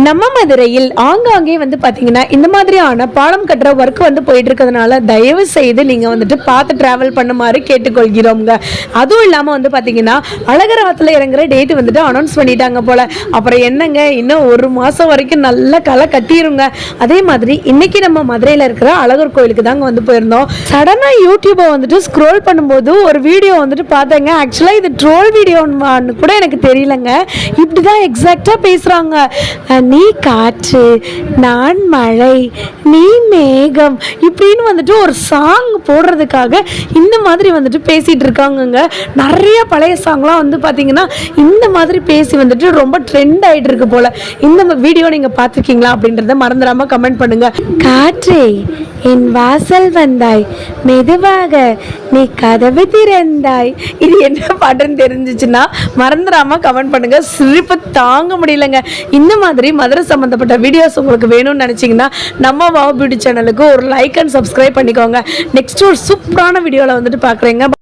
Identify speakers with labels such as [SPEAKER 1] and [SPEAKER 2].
[SPEAKER 1] நம்ம மதுரையில் ஆங்காங்கே வந்து பார்த்தீங்கன்னா இந்த மாதிரியான பாலம் கட்டுற ஒர்க் வந்து போயிட்டு இருக்கிறதுனால தயவு செய்து நீங்கள் வந்துட்டு பார்த்து ட்ராவல் பண்ணுமாறு கேட்டுக்கொள்கிறோங்க. அதுவும் இல்லாமல் வந்து பார்த்தீங்கன்னா அழகராத்தில் இறங்குற டேட்டு வந்துட்டு அனௌன்ஸ் பண்ணிட்டாங்க போல. அப்புறம் என்னங்க, இன்னும் ஒரு மாதம் வரைக்கும் நல்லா களை கட்டிடுங்க. அதே மாதிரி இன்னைக்கு நம்ம மதுரையில் இருக்கிற அழகர் கோயிலுக்கு தாங்க வந்து போயிருந்தோம். சடனாக யூடியூப்பை வந்துட்டு ஸ்க்ரோல் பண்ணும்போது ஒரு வீடியோ வந்துட்டு பார்த்தேங்க. ஆக்சுவலாக இது ட்ரோல் வீடியோன்னு கூட எனக்கு தெரியலங்க. இப்படி தான் எக்ஸாக்டாக பேசுகிறாங்க. நீ காற்று, நான் மழை, நீ மேகம் இப்படின்னு வந்துட்டு ஒரு சாங் போடுறதுக்காக இந்த மாதிரி வந்துட்டு பேசிகிட்டு இருக்காங்கங்க. நிறைய பழைய சாங்லாம் வந்து பார்த்தீங்கன்னா இந்த மாதிரி பேசி வந்துட்டு ரொம்ப ட்ரெண்ட் ஆகிட்டு இருக்கு போல். இந்த வீடியோ நீங்கள் பார்த்துருக்கீங்களா அப்படின்றத மறந்துடாமல் கமெண்ட் பண்ணுங்கள். காற்றே என் வாசல் வந்தாய், மெதுவாக நீ கதவு திறந்தாய். இது என்ன பாட்டுன்னு தெரிஞ்சிச்சுன்னா மறந்துடாமல் கமெண்ட் பண்ணுங்கள். சிரிப்பு தாங்க முடியலங்க. இந்த மாதிரி மதுரை சம்மந்தப்பட்ட வீடியோஸ் உங்களுக்கு வேணும்னு நினச்சிங்கன்னா நம்ம வாவ் பியூட்டி சேனலுக்கு ஒரு லைக் அண்ட் சப்ஸ்கிரைப் பண்ணிக்கோங்க. நெக்ஸ்ட் ஒரு சூப்பரான வீடியோவில் வந்துட்டு பார்க்குறேங்க.